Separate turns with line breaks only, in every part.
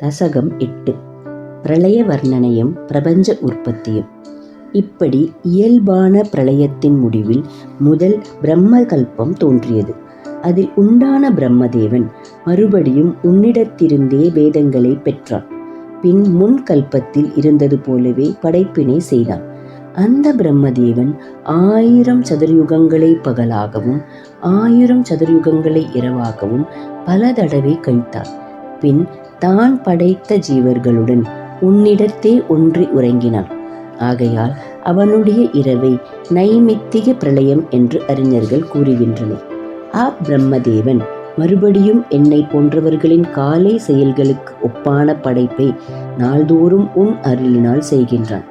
தசகம் 8. பிரளய வர்ணனையும் பிரபஞ்ச உற்பத்தியும். இப்படி இயல்பான பிரளயத்தின் முடிவில் முதல் பிரம்மகல்பம் தோன்றியது. அதில் உண்டான பிரம்மதேவன் மறுபடியும் உன்னிடத்திருந்தே வேதங்களை பெற்றான். பின் முன் கல்பத்தில் இருந்தது போலவே படைப்பினை செய்தான். அந்த பிரம்மதேவன் 1000 சதுர்யுகங்களை பகலாகவும் 1000 சதுர்யுகங்களை இரவாகவும் பல தடவை கழித்தான். பின் தான் படைத்த ஜீவர்களுடன் உன்னிடத்தே ஒன்றி உறங்கினான். ஆகையால் அவனுடைய இரவை நைமித்திக பிரளயம் என்று அறிஞர்கள் கூறுகின்றனர். பிரம்மதேவன் மறுபடியும் என்னை போன்றவர்களின் காலை செயல்களுக்கு ஒப்பான படைப்பை நாள்தோறும் உன் அருளினால் செய்கின்றான்.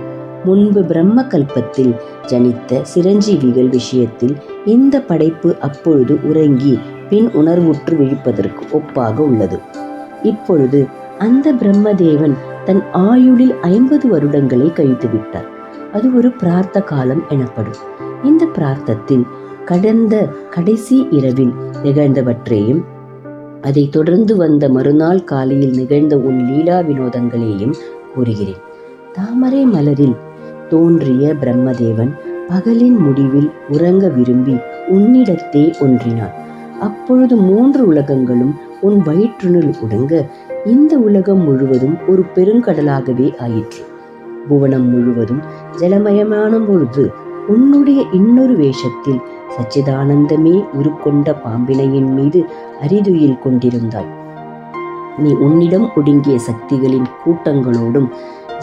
முன்பு பிரம்ம கல்பத்தில் ஜனித்த சிரஞ்சீவிகள் விஷயத்தில் இந்த படைப்பு அப்பொழுது உறங்கி பின் உணர்வுற்று விழிப்பதற்கு ஒப்பாக உள்ளது. இப்பொழுது அந்த பிரம்மதேவன் தன் ஆயுளில் 50 வருடங்களை கழித்து விட்டார். அது ஒரு பிரார்த்த காலம் எனப்படும். இந்த பிரார்த்தத்தில் கடந்த கடைசி இரவில் நிகழ்ந்தவற்றையும் அதை தொடர்ந்து வந்த மறுநாள் காலையில் நிகழ்ந்த உன் லீலா வினோதங்களையும் கூறுகிறேன். தாமரை மலரில் தோன்றிய பிரம்மதேவன் பகலின் முடிவில் உறங்க விரும்பி உன்னிடத்தே ஒன்றினான். அப்பொழுது 3 உலகங்களும் உன் வயிற்றுனுள் ஒடுங்க இந்த உலகம் முழுவதும் ஒரு பெருங்கடலாகவே ஆயிற்று. புவனம் முழுவதும் ஜலமயமான பொழுது உன்னுடைய இன்னொரு வேஷத்தில் சச்சிதானந்தமே உருக்கொண்ட பாம்பினையின் மீது அரிதுயில் கொண்டிருந்தாய். நீ உன்னிடம் ஒடுங்கிய சக்திகளின் கூட்டங்களோடும்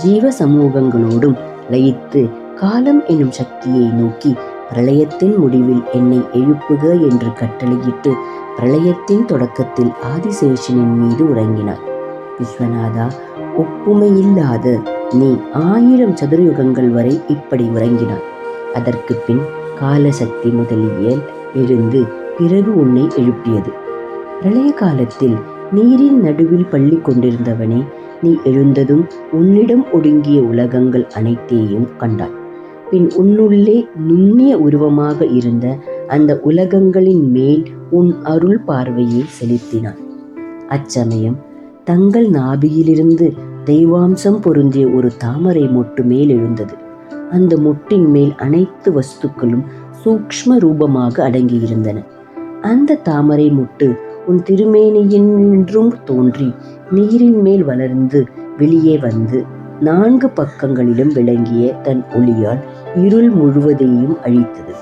ஜீவ சமூகங்களோடும் லயித்து காலம் எனும் சக்தியை நோக்கி பிரளயத்தின் முடிவில் என்னை எழுப்புக என்று கட்டளையிட்டு பிரளயத்தின் தொடக்கத்தில் ஆதிசேஷனின் மீது உறங்கினார். விஸ்வநாதா, ஒப்புமையில்லாத நீ 1000 சதுர்யுகங்கள் வரை இப்படி உறங்கினார். அதற்கு பின் காலசக்தி முதலிய இருந்து பிறகு உன்னை எழுப்பியது. பிரளய காலத்தில் நீரின் நடுவில் பள்ளி கொண்டிருந்தவனே, நீ எழுந்ததும் உன்னிடம் ஒடுங்கிய உலகங்கள் அனைத்தையும் கண்டாய். பின் உன்னுள்ளே நுண்ணிய உருவமாக இருந்த அந்த உலகங்களின் மேல் உன் அருள் பார்வையை செலுத்தினான். அச்சமயம் தங்கள் நாபியிலிருந்து தெய்வாம்சம் பொருந்திய ஒரு தாமரை மொட்டு மேல் எழுந்தது. அந்த மொட்டின் மேல் அனைத்து வஸ்துக்களும் சூக்ஷ்ம ரூபமாக அடங்கியிருந்தன. அந்த தாமரை மொட்டு உன் திருமேனியின்றும் தோன்றி நீரின் மேல் வளர்ந்து வெளியே வந்து 4 பக்கங்களிலும் விளங்கிய தன் ஒளியால் இருள் முழுவதையும் அழித்தது.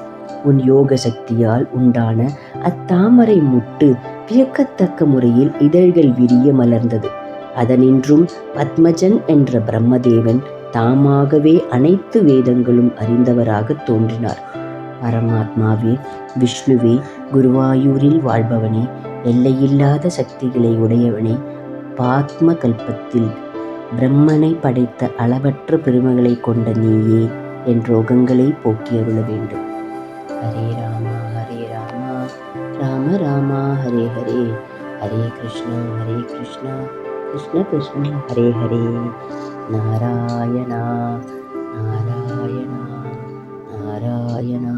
உன் யோக சக்தியால் உண்டான அத்தாமரை மொட்டு வியக்கத்தக்க முறையில் இதழ்கள் விரிய மலர்ந்தது. அதனின்றும் பத்மஜன் என்ற பிரம்மதேவன் தாமாகவே அனைத்து வேதங்களும் அறிந்தவராக தோன்றினார். பரமாத்மாவே, விஷ்ணுவே, குருவாயூரில் வாழ்பவனே, எல்லையில்லாத சக்திகளை உடையவனே, பாத்ம கல்பத்தில் பிரம்மனை படைத்த அளவற்ற பெருமைகளை கொண்ட நீயே என் ரோகங்களை போக்கியருள வேண்டும். ஹரே ராமா ஹரே ராமா, ராம ராமா ஹரே ஹரே, ஹரே கிருஷ்ணா கிருஷ்ண கிருஷ்ண ஹரே ஹரே, நாராயணா நாராயணா நாராயணா.